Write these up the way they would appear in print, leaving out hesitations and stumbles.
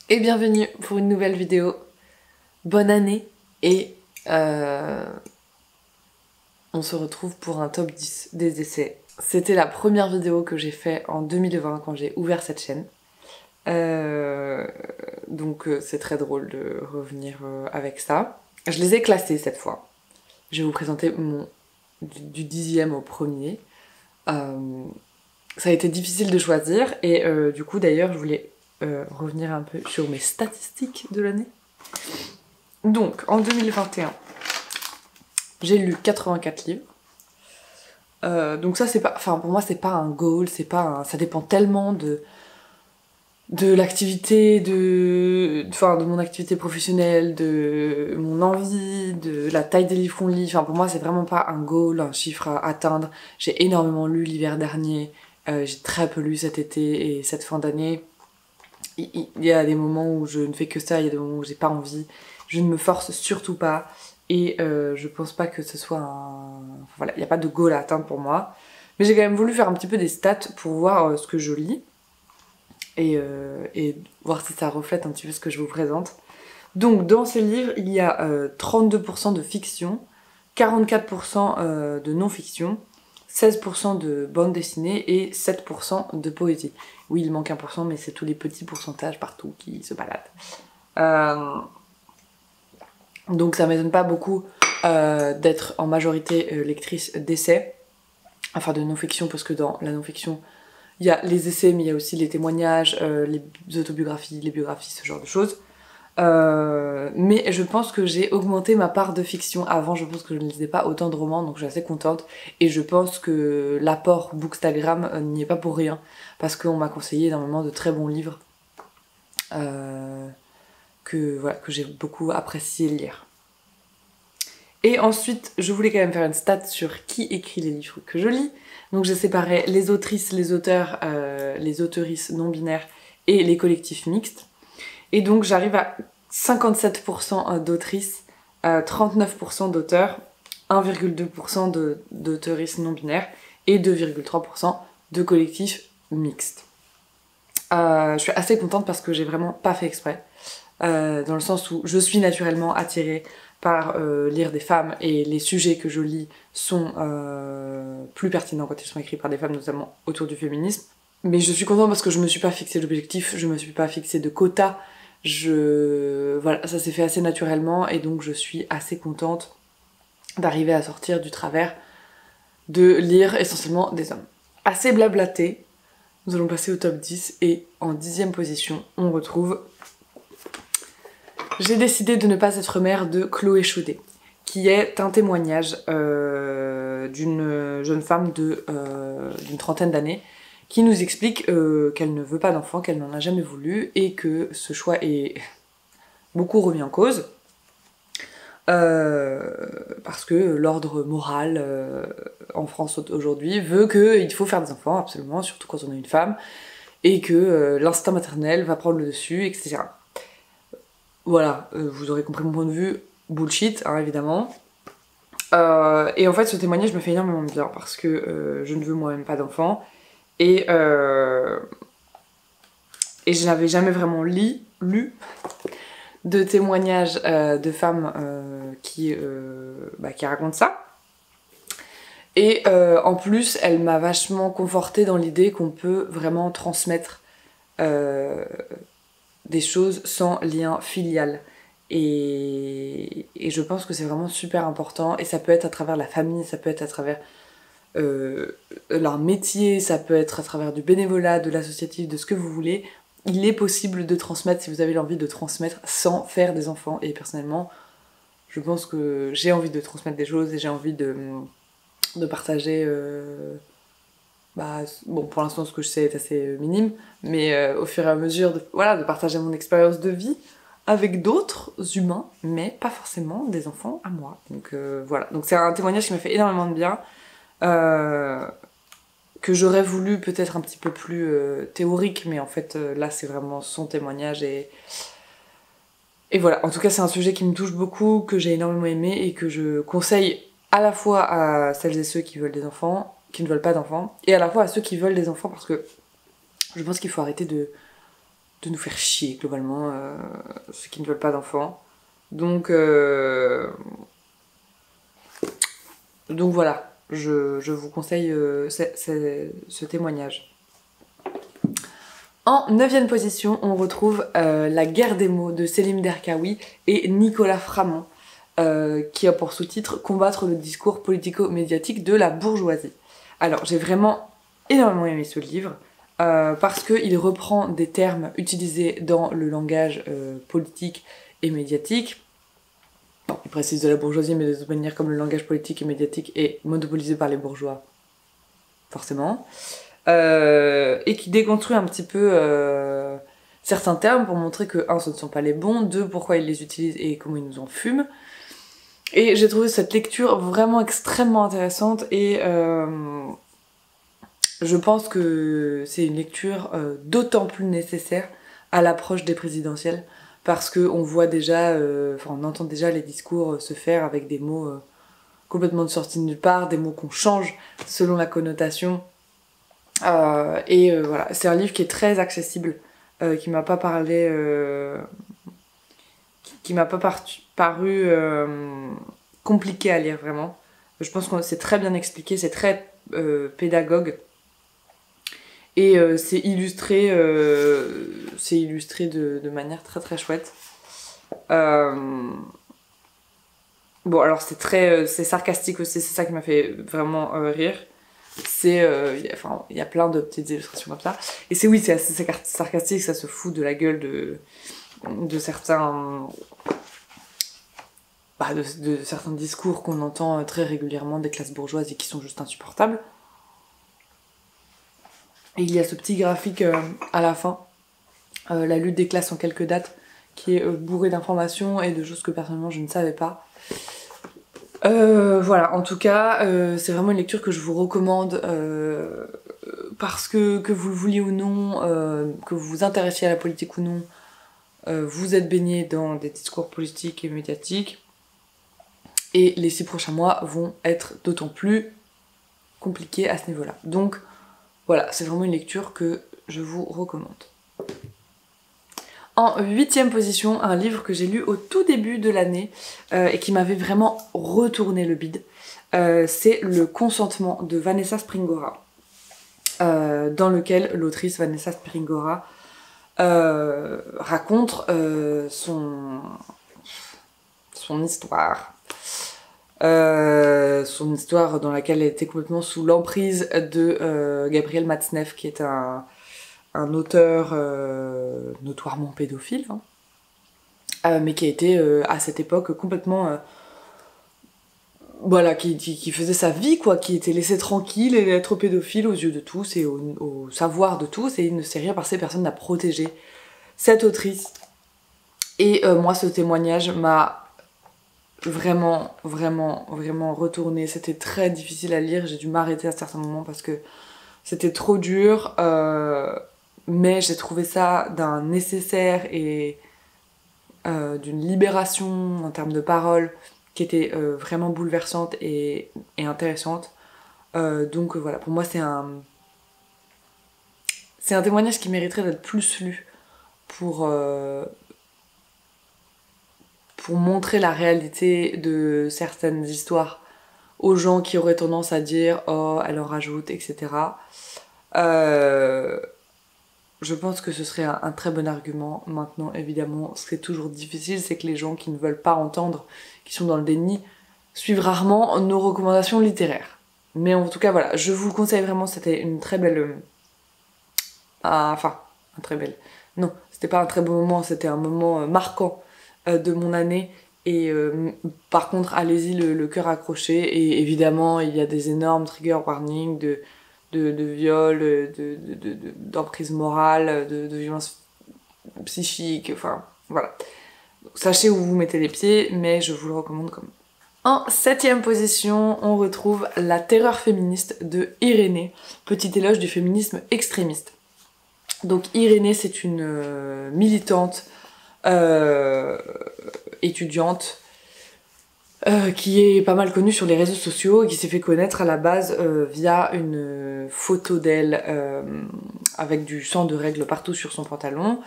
Et bienvenue pour une nouvelle vidéo. Bonne année et on se retrouve pour un top 10 des essais. C'était la première vidéo que j'ai fait en 2020 quand j'ai ouvert cette chaîne. Donc c'est très drôle de revenir avec ça. Je les ai classés cette fois. Je vais vous présenter mon du 10e au premier. Ça a été difficile de choisir et du coup d'ailleurs je voulais revenir un peu sur mes statistiques de l'année. Donc en 2021, j'ai lu 84 livres. Donc ça c'est pas, enfin pour moi c'est pas un goal, c'est pas un, ça dépend tellement de l'activité, de mon activité professionnelle, de mon envie, de la taille des livres qu'on lit. Enfin pour moi c'est vraiment pas un goal, un chiffre à atteindre. J'ai énormément lu l'hiver dernier, j'ai très peu lu cet été et cette fin d'année. Il y a des moments où je ne fais que ça, il y a des moments où j'ai pas envie. Je ne me force surtout pas et je pense pas que ce soit un... Enfin, voilà, il n'y a pas de goal à atteindre pour moi. Mais j'ai quand même voulu faire un petit peu des stats pour voir ce que je lis et voir si ça reflète un petit peu ce que je vous présente. Donc dans ces livres, il y a 32% de fiction, 44% de non-fiction, 16% de bande dessinée et 7% de poésie. Oui, il manque 1%, mais c'est tous les petits pourcentages partout qui se baladent. Donc ça m'étonne pas beaucoup d'être en majorité lectrice d'essais, enfin de non-fiction, parce que dans la non-fiction, il y a les essais, mais il y a aussi les témoignages, les autobiographies, les biographies, ce genre de choses. Mais je pense que j'ai augmenté ma part de fiction. Avant, je pense que je ne lisais pas autant de romans, donc je suis assez contente. Et je pense que l'apport Bookstagram n'y est pas pour rien, parce qu'on m'a conseillé énormément de très bons livres voilà, que j'ai beaucoup apprécié lire. Et ensuite, je voulais quand même faire une stat sur qui écrit les livres que je lis. Donc j'ai séparé les autrices, les auteurs, les auteurices non-binaires et les collectifs mixtes. Et donc j'arrive à 57% d'autrices, 39% d'auteurs, 1,2% d'auteuristes non-binaires et 2,3% de collectifs mixtes. Je suis assez contente parce que j'ai vraiment pas fait exprès. Dans le sens où je suis naturellement attirée par lire des femmes et les sujets que je lis sont plus pertinents quand ils sont écrits par des femmes, notamment autour du féminisme. Mais je suis contente parce que je me suis pas fixé d'objectif, je me suis pas fixé de quota. Voilà, ça s'est fait assez naturellement et donc je suis assez contente d'arriver à sortir du travers de lire essentiellement des hommes. Assez blablaté, nous allons passer au top 10 et en 10e position, on retrouve... J'ai décidé de ne pas être mère de Chloé Chaudet, qui est un témoignage d'une jeune femme d'une trentaine d'années qui nous explique qu'elle ne veut pas d'enfant, qu'elle n'en a jamais voulu et que ce choix est beaucoup remis en cause parce que l'ordre moral en France aujourd'hui veut qu'il faut faire des enfants absolument, surtout quand on est une femme, et que l'instinct maternel va prendre le dessus, etc. Voilà, vous aurez compris mon point de vue, bullshit, hein, évidemment. Et en fait, ce témoignage me fait énormément de bien parce que je ne veux moi-même pas d'enfant et je n'avais jamais vraiment lu de témoignages de femmes qui racontent ça. Et en plus, elle m'a vachement confortée dans l'idée qu'on peut vraiment transmettre des choses sans lien filial. Et je pense que c'est vraiment super important. Et ça peut être à travers la famille, ça peut être à travers leur métier, ça peut être à travers du bénévolat, de l'associatif, de ce que vous voulez. Il est possible de transmettre si vous avez l'envie de transmettre sans faire des enfants. Et personnellement, je pense que j'ai envie de transmettre des choses et j'ai envie de partager... bon, pour l'instant, ce que je sais est assez minime, mais au fur et à mesure de partager mon expérience de vie avec d'autres humains, mais pas forcément des enfants à moi. Donc voilà. Donc c'est un témoignage qui m'a fait énormément de bien, que j'aurais voulu peut-être un petit peu plus théorique, mais en fait là c'est vraiment son témoignage et voilà. En tout cas, c'est un sujet qui me touche beaucoup, que j'ai énormément aimé et que je conseille à la fois à celles et ceux qui veulent des enfants, qui ne veulent pas d'enfants, et à la fois à ceux qui veulent des enfants, parce que je pense qu'il faut arrêter de nous faire chier globalement, ceux qui ne veulent pas d'enfants. Donc voilà, je vous conseille ce témoignage. En 9e position, on retrouve La guerre des mots de Selim Derkaoui et Nicolas Framont, qui a pour sous-titre « Combattre le discours politico-médiatique de la bourgeoisie ». Alors, j'ai vraiment énormément aimé ce livre, parce qu'il reprend des termes utilisés dans le langage politique et médiatique. Bon, il précise de la bourgeoisie, mais de toute manière, comme le langage politique et médiatique est monopolisé par les bourgeois, forcément. Et qui déconstruit un petit peu certains termes pour montrer que, 1, ce ne sont pas les bons, 2, pourquoi ils les utilisent et comment ils nous en fument. Et j'ai trouvé cette lecture vraiment extrêmement intéressante et je pense que c'est une lecture d'autant plus nécessaire à l'approche des présidentielles parce qu'on voit déjà, on entend déjà les discours se faire avec des mots complètement sortis de nulle part, des mots qu'on change selon la connotation. Voilà, c'est un livre qui est très accessible, qui m'a pas parlé, qui m'a pas paru compliqué à lire vraiment. Je pense que c'est très bien expliqué, c'est très pédagogue et c'est illustré de manière très très chouette. Bon alors c'est sarcastique aussi, c'est ça qui m'a fait vraiment rire. Il y a plein de petites illustrations comme ça. Et c'est assez sarcastique, ça se fout de la gueule de certains... de certains discours qu'on entend très régulièrement des classes bourgeoises et qui sont juste insupportables. Et il y a ce petit graphique à la fin, la lutte des classes en quelques dates, qui est bourré d'informations et de choses que personnellement je ne savais pas. Voilà, en tout cas, c'est vraiment une lecture que je vous recommande parce que vous le vouliez ou non, que vous vous intéressiez à la politique ou non, vous êtes baigné dans des discours politiques et médiatiques et les 6 prochains mois vont être d'autant plus compliqués à ce niveau-là. Donc voilà, c'est vraiment une lecture que je vous recommande. En 8e position, un livre que j'ai lu au tout début de l'année et qui m'avait vraiment retourné le bide. C'est Le consentement de Vanessa Springora, dans lequel l'autrice Vanessa Springora raconte son histoire. Son histoire dans laquelle elle était complètement sous l'emprise de Gabriel Matzneff, qui est un auteur notoirement pédophile, mais qui a été à cette époque complètement voilà, qui faisait sa vie, quoi, qui était laissé tranquille et être pédophile aux yeux de tous et au savoir de tous, et il ne s'est rien passé, personne n'a protégé cette autrice. Et moi, ce témoignage m'a vraiment retourné. C'était très difficile à lire, j'ai dû m'arrêter à certains moments parce que c'était trop dur, mais j'ai trouvé ça d'un nécessaire et d'une libération en termes de parole qui était vraiment bouleversante et intéressante. Donc voilà, pour moi c'est un témoignage qui mériterait d'être plus lu pour montrer la réalité de certaines histoires aux gens qui auraient tendance à dire « Oh, elle en rajoute, etc. » Je pense que ce serait un très bon argument. Maintenant, évidemment, ce qui est toujours difficile, c'est que les gens qui ne veulent pas entendre, qui sont dans le déni, suivent rarement nos recommandations littéraires. Mais en tout cas, voilà, je vous le conseille vraiment, c'était une très belle... un très belle... Non, c'était pas un très beau moment, c'était un moment marquant de mon année. Et par contre, allez-y le cœur accroché. Et évidemment, il y a des énormes trigger warnings de viol, d'emprise morale, de violence psychique, enfin voilà. Sachez où vous mettez les pieds, mais je vous le recommande quand même. En 7e position, on retrouve La terreur féministe de Irénée, petit éloge du féminisme extrémiste. Donc Irénée, c'est une militante étudiante qui est pas mal connue sur les réseaux sociaux et qui s'est fait connaître à la base via une photo d'elle avec du sang de règle partout sur son pantalon,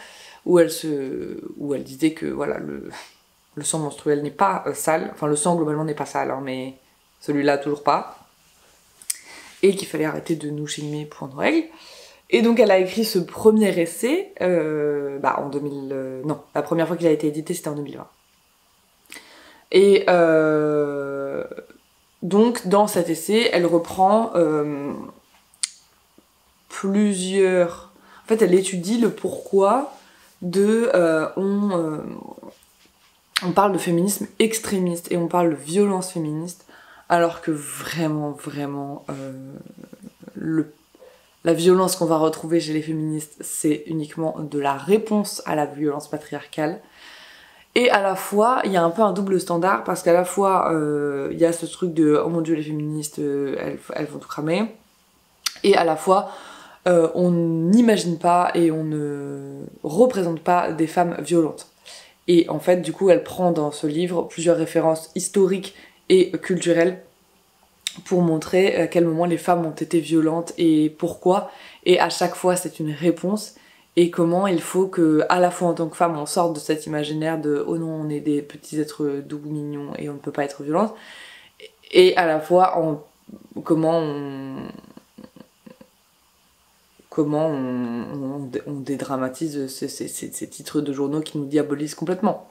où elle disait que voilà, le sang menstruel n'est pas sale, enfin le sang globalement n'est pas sale, hein, mais celui-là toujours pas, et qu'il fallait arrêter de nous shamer pour nos règles. Et donc elle a écrit ce premier essai en 2000... non, la première fois qu'il a été édité c'était en 2020. Et donc dans cet essai, elle reprend plusieurs... En fait, elle étudie le pourquoi de... on parle de féminisme extrémiste et on parle de violence féministe, alors que vraiment, la violence qu'on va retrouver chez les féministes, c'est uniquement de la réponse à la violence patriarcale. Et à la fois, il y a un peu un double standard, parce qu'à la fois, il y a ce truc de « oh mon dieu, les féministes, elles vont tout cramer », et à la fois, on n'imagine pas et on ne représente pas des femmes violentes. Et en fait, du coup, elle prend dans ce livre plusieurs références historiques et culturelles pour montrer à quel moment les femmes ont été violentes et pourquoi. Et à chaque fois, c'est une réponse. Et comment il faut que, à la fois en tant que femme, on sorte de cet imaginaire de « oh non, on est des petits êtres doux, mignons et on ne peut pas être violente ». Et à la fois, comment on dédramatise ces titres de journaux qui nous diabolisent complètement.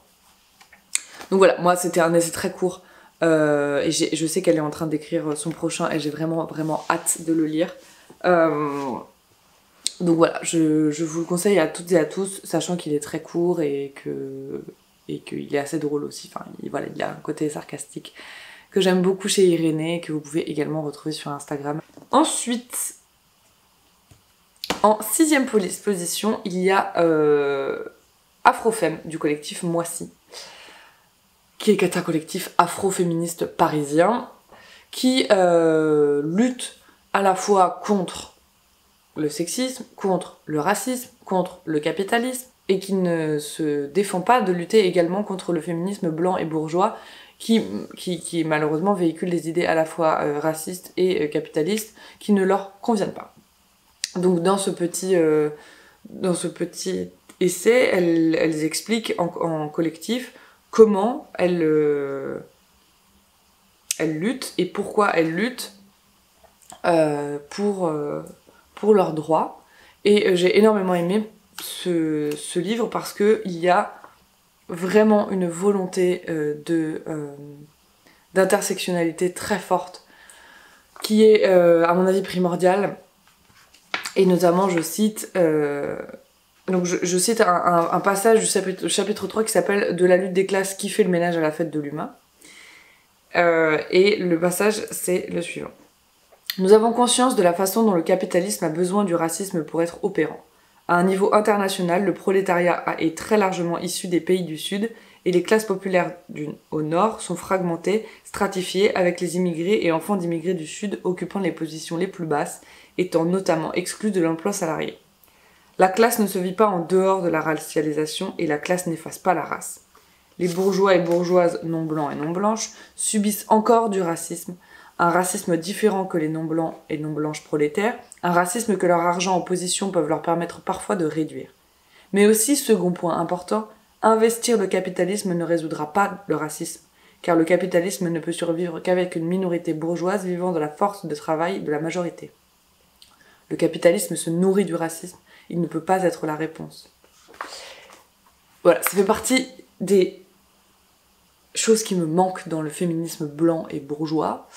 Donc voilà, moi c'était un essai très court. Et je sais qu'elle est en train d'écrire son prochain et j'ai vraiment hâte de le lire. Donc voilà, je vous le conseille à toutes et à tous, sachant qu'il est très court et qu'il est assez drôle aussi. Enfin, voilà, il a un côté sarcastique que j'aime beaucoup chez Irénée et que vous pouvez également retrouver sur Instagram. Ensuite, en 6ème position, il y a Afrofemme du collectif Moissy, qui est un collectif afro-féministe parisien qui lutte à la fois contre le sexisme, contre le racisme, contre le capitalisme, et qui ne se défend pas de lutter également contre le féminisme blanc et bourgeois qui malheureusement véhicule des idées à la fois racistes et capitalistes qui ne leur conviennent pas. Donc dans ce petit essai, elles expliquent en collectif comment elles luttent et pourquoi elles luttent pour leurs droits. Et j'ai énormément aimé ce livre parce qu'il y a vraiment une volonté d'intersectionnalité très forte qui est à mon avis primordiale. Et notamment je cite je cite un passage du chapitre 3 qui s'appelle « De la lutte des classes qui fait le ménage à la fête de l'humain ». Et le passage c'est le suivant. Nous avons conscience de la façon dont le capitalisme a besoin du racisme pour être opérant. À un niveau international, le prolétariat est très largement issu des pays du Sud et les classes populaires au Nord sont fragmentées, stratifiées, avec les immigrés et enfants d'immigrés du Sud occupant les positions les plus basses, étant notamment exclus de l'emploi salarié. La classe ne se vit pas en dehors de la racialisation et la classe n'efface pas la race. Les bourgeois et bourgeoises non blancs et non blanches subissent encore du racisme, un racisme différent que les non-blancs et non-blanches prolétaires, un racisme que leur argent en position peuvent leur permettre parfois de réduire. Mais aussi, second point important, investir le capitalisme ne résoudra pas le racisme, car le capitalisme ne peut survivre qu'avec une minorité bourgeoise vivant de la force de travail de la majorité. Le capitalisme se nourrit du racisme, il ne peut pas être la réponse. Voilà, ça fait partie des choses qui me manquent dans le féminisme blanc et bourgeois,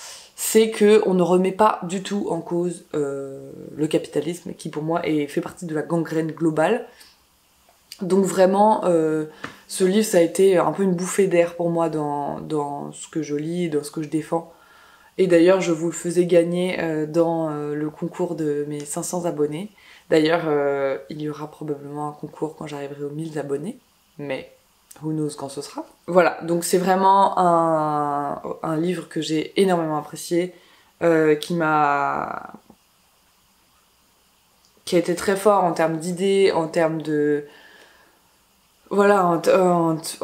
c'est qu'on ne remet pas du tout en cause le capitalisme, qui pour moi fait partie de la gangrène globale. Donc vraiment, ce livre, ça a été un peu une bouffée d'air pour moi dans ce que je lis, dans ce que je défends. Et d'ailleurs, je vous le faisais gagner dans le concours de mes 500 abonnés. D'ailleurs, il y aura probablement un concours quand j'arriverai aux 1000 abonnés, mais who knows quand ce sera. Voilà, donc c'est vraiment un livre que j'ai énormément apprécié, qui a été très fort en termes d'idées, en termes de... Voilà, en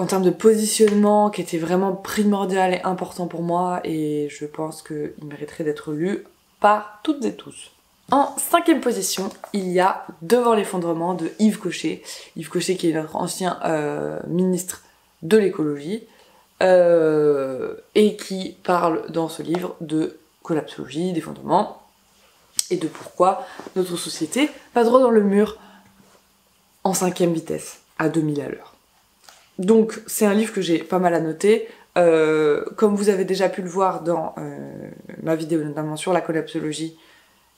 termes de positionnement, qui était vraiment primordial et important pour moi, et je pense qu'il mériterait d'être lu par toutes et tous. En 5e position, il y a Devant l'effondrement de Yves Cochet. Yves Cochet qui est notre ancien ministre de l'écologie et qui parle dans ce livre de collapsologie, d'effondrement et de pourquoi notre société va droit dans le mur en 5e vitesse, à 2000 à l'heure. Donc c'est un livre que j'ai pas mal annoté. Comme vous avez déjà pu le voir dans ma vidéo notamment sur la collapsologie,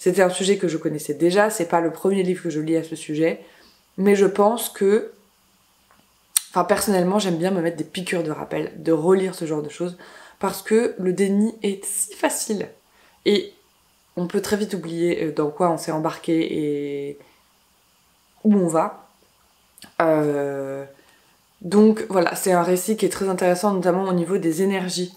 c'était un sujet que je connaissais déjà, c'est pas le premier livre que je lis à ce sujet, mais je pense que, enfin personnellement j'aime bien me mettre des piqûres de rappel, de relire ce genre de choses, parce que le déni est si facile, et on peut très vite oublier dans quoi on s'est embarqué et où on va. Donc voilà, c'est un récit qui est très intéressant, notamment au niveau des énergies.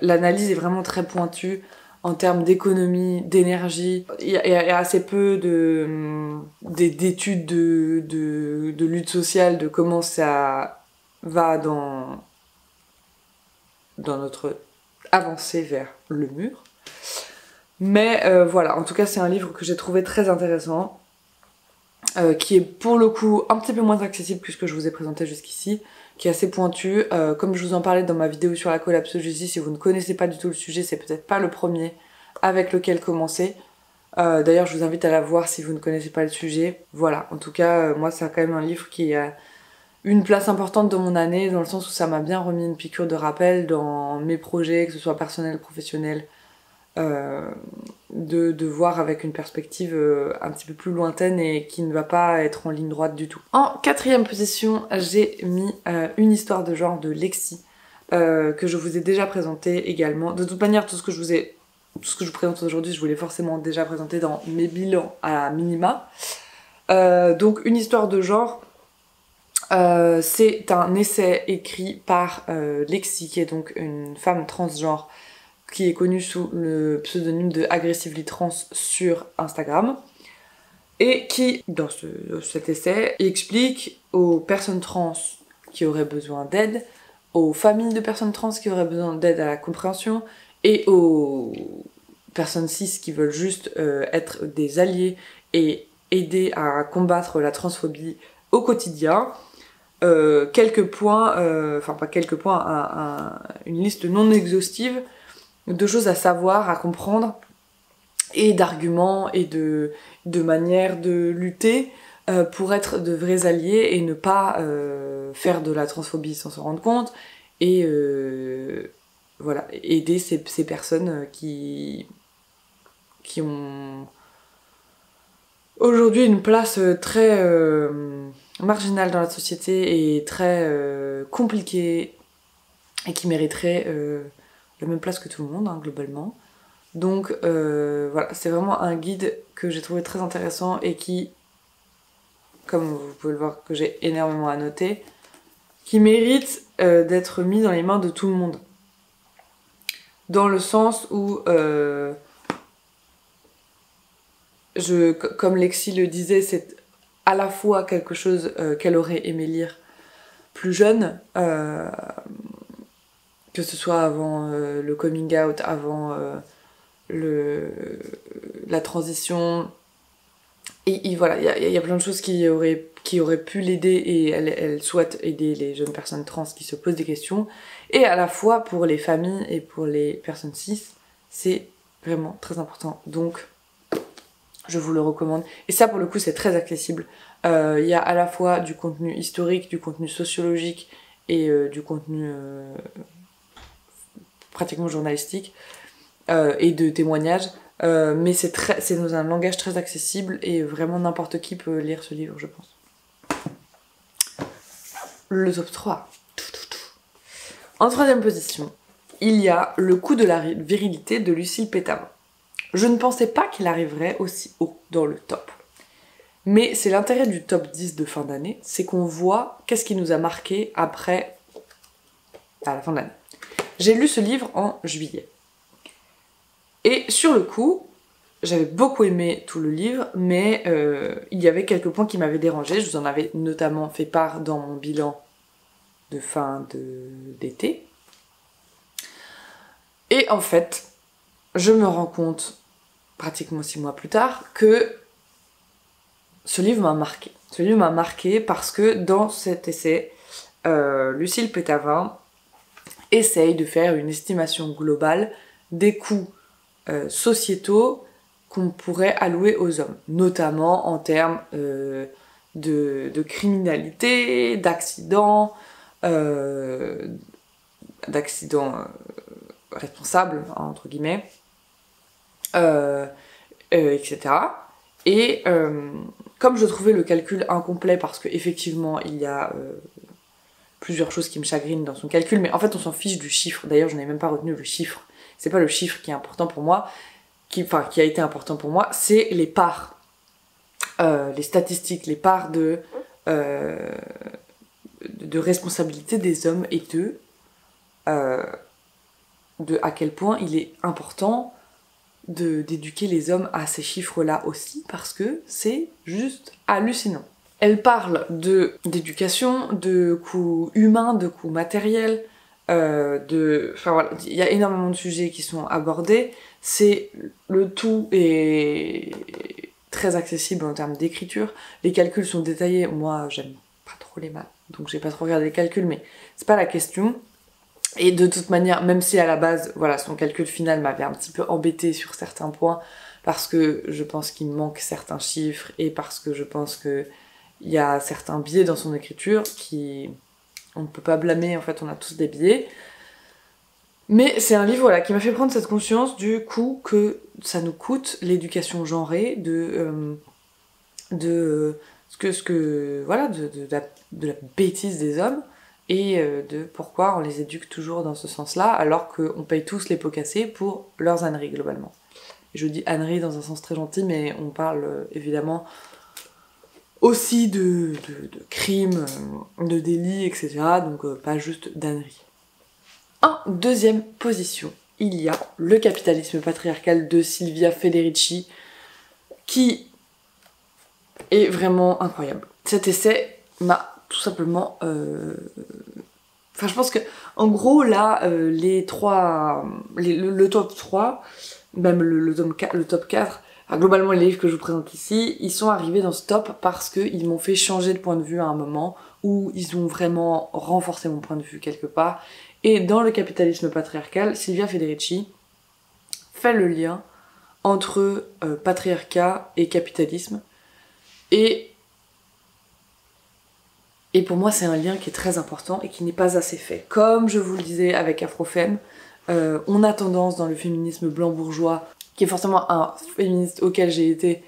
L'analyse est vraiment très pointue en termes d'économie, d'énergie. Il y a assez peu d'études de lutte sociale, de comment ça va dans notre avancée vers le mur. Mais voilà, en tout cas c'est un livre que j'ai trouvé très intéressant, qui est pour le coup un petit peu moins accessible que ce que je vous ai présenté jusqu'ici, qui est assez pointu. Comme je vous en parlais dans ma vidéo sur la collapsologie, si vous ne connaissez pas du tout le sujet, c'est peut-être pas le premier avec lequel commencer. D'ailleurs, je vous invite à la voir si vous ne connaissez pas le sujet. Voilà, en tout cas, moi, c'est quand même un livre qui a une place importante dans mon année, dans le sens où ça m'a bien remis une piqûre de rappel dans mes projets, que ce soit personnel, professionnel, de voir avec une perspective un petit peu plus lointaine et qui ne va pas être en ligne droite du tout. En 4e position, j'ai mis Une histoire de genre de Lexi, que je vous ai déjà présenté également. De toute manière, tout ce que je vous présente aujourd'hui, je vous l'ai forcément déjà présenté dans mes bilans à minima. Donc Une histoire de genre, c'est un essai écrit par Lexi, qui est donc une femme transgenre qui est connue sous le pseudonyme de Aggressively Trans sur Instagram, et qui, dans cet essai, explique aux personnes trans qui auraient besoin d'aide, aux familles de personnes trans qui auraient besoin d'aide à la compréhension, et aux personnes cis qui veulent juste être des alliés et aider à combattre la transphobie au quotidien, quelques points, enfin pas quelques points, une liste non exhaustive de choses à savoir, à comprendre, et d'arguments et de manières de lutter pour être de vrais alliés et ne pas faire de la transphobie sans s'en rendre compte, et voilà, aider ces personnes qui ont aujourd'hui une place très marginale dans la société et très compliquée, et qui mériteraient la même place que tout le monde, hein, globalement. Donc voilà, c'est vraiment un guide que j'ai trouvé très intéressant et qui, comme vous pouvez le voir que j'ai énormément à noter, qui mérite d'être mis dans les mains de tout le monde. Dans le sens où, comme Lexi le disait, c'est à la fois quelque chose qu'elle aurait aimé lire plus jeune, que ce soit avant le coming out, avant la transition, et voilà, il y a plein de choses qui auraient pu l'aider, et elle souhaite aider les jeunes personnes trans qui se posent des questions, et à la fois pour les familles et pour les personnes cis, c'est vraiment très important, donc je vous le recommande. Et ça, pour le coup, c'est très accessible. Il y a à la fois du contenu historique, du contenu sociologique et du contenu pratiquement journalistique et de témoignages. Mais c'est dans un langage très accessible et vraiment n'importe qui peut lire ce livre, je pense. Le top 3. En 3e position, il y a Le coup de la virilité de Lucille Pétavin. Je ne pensais pas qu'il arriverait aussi haut dans le top. Mais c'est l'intérêt du top 10 de fin d'année, c'est qu'on voit qu'est-ce qui nous a marqué après, à la fin de l'année. J'ai lu ce livre en juillet. Et sur le coup, j'avais beaucoup aimé tout le livre, mais il y avait quelques points qui m'avaient dérangé. Je vous en avais notamment fait part dans mon bilan de fin d'été. Et en fait, je me rends compte, pratiquement 6 mois plus tard, que ce livre m'a marqué. Ce livre m'a marqué parce que dans cet essai, Lucille Pétavin essaye de faire une estimation globale des coûts sociétaux qu'on pourrait allouer aux hommes, notamment en termes de criminalité, d'accidents, responsables, entre guillemets, etc. Et comme je trouvais le calcul incomplet, parce qu'effectivement il y a plusieurs choses qui me chagrinent dans son calcul, mais en fait on s'en fiche du chiffre, d'ailleurs je n'ai même pas retenu le chiffre, c'est pas le chiffre qui est important pour moi, qui a été important pour moi, c'est les parts, les statistiques, les parts de responsabilité des hommes et de à quel point il est important d'éduquer les hommes à ces chiffres-là aussi, parce que c'est juste hallucinant. Elle parle d'éducation, de coûts humains, de coûts matériels, enfin voilà, il y a énormément de sujets qui sont abordés. Le tout est très accessible en termes d'écriture. Les calculs sont détaillés. Moi, j'aime pas trop les maths, donc j'ai pas trop regardé les calculs, mais c'est pas la question. Et de toute manière, même si à la base, voilà, son calcul final m'avait un petit peu embêté sur certains points, parce que je pense qu'il manque certains chiffres et parce que je pense que il y a certains biais dans son écriture qui... on ne peut pas blâmer, en fait, on a tous des biais. Mais c'est un livre, voilà, qui m'a fait prendre cette conscience du coup que ça nous coûte l'éducation genrée, de la bêtise des hommes, et de pourquoi on les éduque toujours dans ce sens-là, alors qu'on paye tous les pots cassés pour leurs âneries, globalement. Et je dis âneries dans un sens très gentil, mais on parle évidemment aussi de crimes, de délits, etc. Donc pas juste d'âneries. En deuxième position, il y a Le capitalisme patriarcal de Silvia Federici, qui est vraiment incroyable. Cet essai m'a tout simplement... Enfin, je pense que, en gros, là, le top 3, même le top 4, enfin, globalement, les livres que je vous présente ici, ils sont arrivés dans ce top parce qu'ils m'ont fait changer de point de vue à un moment, où ils ont vraiment renforcé mon point de vue quelque part. Et dans Le capitalisme patriarcal, Silvia Federici fait le lien entre patriarcat et capitalisme. Et pour moi, c'est un lien qui est très important et qui n'est pas assez fait. Comme je vous le disais avec Afrofemme, on a tendance dans le féminisme blanc bourgeois, qui est forcément un féministe auquel j'ai été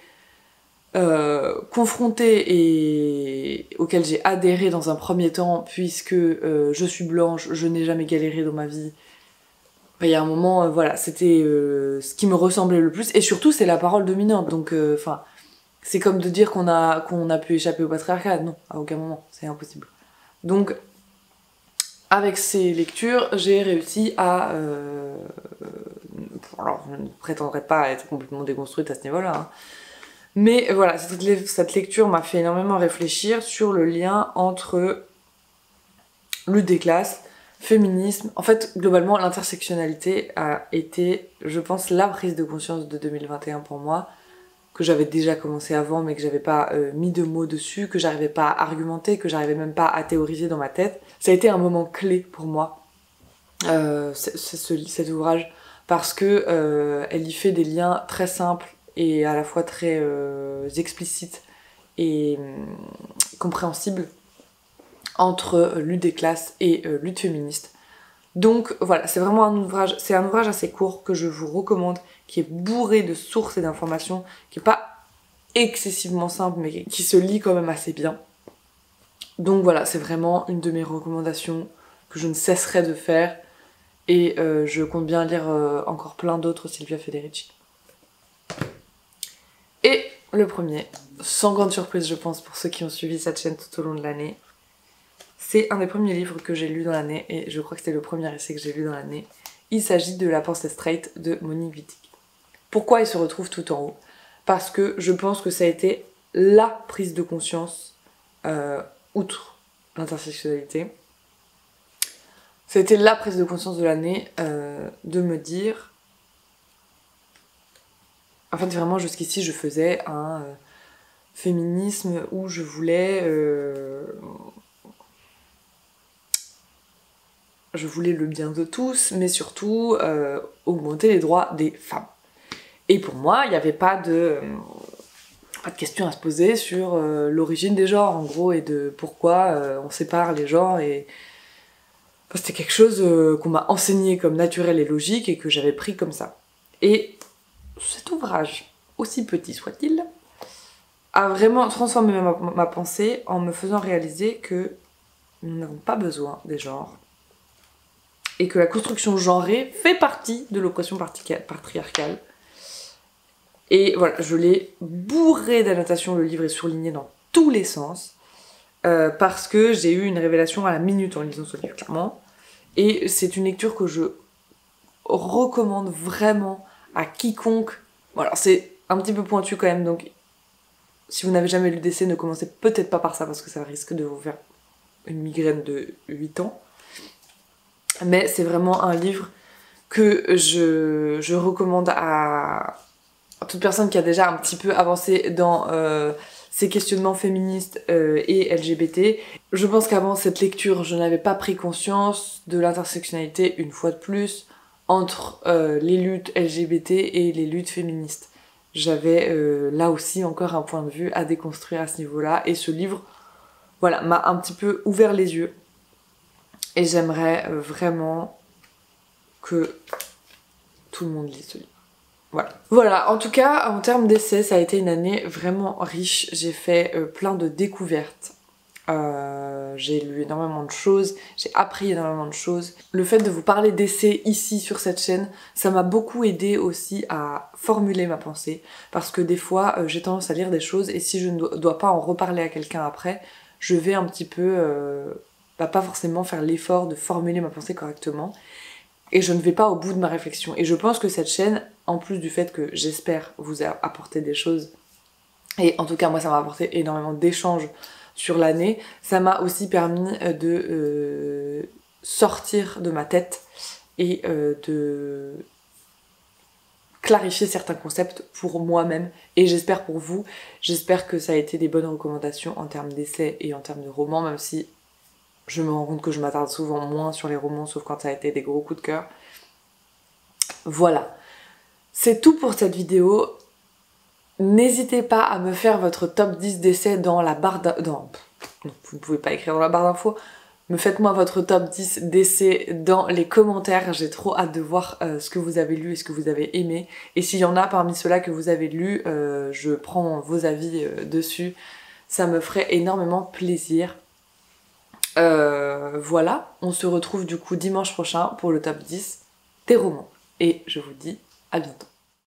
confrontée et auquel j'ai adhéré dans un premier temps, puisque je suis blanche, je n'ai jamais galéré dans ma vie. Il y a un moment, voilà, c'était ce qui me ressemblait le plus, et surtout c'est la parole dominante, donc enfin... c'est comme de dire qu'on a pu échapper au patriarcat. Non, à aucun moment, c'est impossible. Donc, avec ces lectures, j'ai réussi à... alors, je ne prétendrai pas être complètement déconstruite à ce niveau-là, hein. Mais voilà, cette lecture m'a fait énormément réfléchir sur le lien entre lutte des classes, féminisme... En fait, globalement, l'intersectionnalité a été, je pense, la prise de conscience de 2021 pour moi, que j'avais déjà commencé avant mais que j'avais pas mis de mots dessus, que j'arrivais pas à argumenter, que j'arrivais même pas à théoriser dans ma tête. Ça a été un moment clé pour moi, cet ouvrage, parce que elle y fait des liens très simples et à la fois très explicites et compréhensibles entre lutte des classes et lutte féministe. Donc voilà, c'est vraiment un ouvrage assez court que je vous recommande, qui est bourré de sources et d'informations, qui est pas excessivement simple, mais qui se lit quand même assez bien. Donc voilà, c'est vraiment une de mes recommandations que je ne cesserai de faire, et je compte bien lire encore plein d'autres Silvia Federici. Et le premier, sans grande surprise je pense pour ceux qui ont suivi cette chaîne tout au long de l'année, c'est un des premiers livres que j'ai lu dans l'année, et je crois que c'était le premier essai que j'ai lu dans l'année. Il s'agit de La pensée straight de Monique Wittig. Pourquoi il se retrouve tout en haut? Parce que je pense que ça a été la prise de conscience, outre l'intersectionnalité, ça a été la prise de conscience de l'année, de me dire En fait, vraiment, jusqu'ici, je faisais un féminisme où je voulais le bien de tous, mais surtout augmenter les droits des femmes. Et pour moi, il n'y avait pas de question à se poser sur l'origine des genres, en gros, et de pourquoi on sépare les genres. Et enfin, c'était quelque chose qu'on m'a enseigné comme naturel et logique et que j'avais pris comme ça. Et cet ouvrage, aussi petit soit-il, a vraiment transformé ma pensée en me faisant réaliser que nous n'avons pas besoin des genres et que la construction genrée fait partie de l'oppression patriarcale. Et voilà, je l'ai bourré d'annotations, le livre est surligné dans tous les sens, parce que j'ai eu une révélation à la minute en lisant ce livre, clairement. Et c'est une lecture que je recommande vraiment à quiconque. Bon, alors c'est un petit peu pointu quand même, donc si vous n'avez jamais lu d'essai, ne commencez peut-être pas par ça, parce que ça risque de vous faire une migraine de 8 ans. Mais c'est vraiment un livre que je recommande à toute personne qui a déjà un petit peu avancé dans ces questionnements féministes et LGBT. Je pense qu'avant cette lecture, je n'avais pas pris conscience de l'intersectionnalité, une fois de plus, entre les luttes LGBT et les luttes féministes. J'avais là aussi encore un point de vue à déconstruire à ce niveau-là, et ce livre, voilà, m'a un petit peu ouvert les yeux. Et j'aimerais vraiment que tout le monde lise ce livre. Voilà, en tout cas, en termes d'essais, ça a été une année vraiment riche. J'ai fait plein de découvertes. J'ai lu énormément de choses, j'ai appris énormément de choses. Le fait de vous parler d'essais ici sur cette chaîne, ça m'a beaucoup aidé aussi à formuler ma pensée. Parce que des fois, j'ai tendance à lire des choses et si je ne dois pas en reparler à quelqu'un après, je vais un petit peu... pas forcément faire l'effort de formuler ma pensée correctement. Et je ne vais pas au bout de ma réflexion. Et je pense que cette chaîne, en plus du fait que j'espère vous apporter des choses, et en tout cas moi ça m'a apporté énormément d'échanges sur l'année, ça m'a aussi permis de sortir de ma tête et de clarifier certains concepts pour moi-même et j'espère pour vous. J'espère que ça a été des bonnes recommandations en termes d'essais et en termes de romans, même si je me rends compte que je m'attarde souvent moins sur les romans, sauf quand ça a été des gros coups de cœur. Voilà. C'est tout pour cette vidéo. N'hésitez pas à me faire votre top 10 d'essais dans la barre d'infos. Non, vous ne pouvez pas écrire dans la barre d'infos. Me faites-moi votre top 10 d'essais dans les commentaires. J'ai trop hâte de voir ce que vous avez lu et ce que vous avez aimé. Et s'il y en a parmi ceux-là que vous avez lus, je prends vos avis dessus. Ça me ferait énormément plaisir. Voilà, on se retrouve du coup dimanche prochain pour le top 10 des romans. Et je vous dis à bientôt.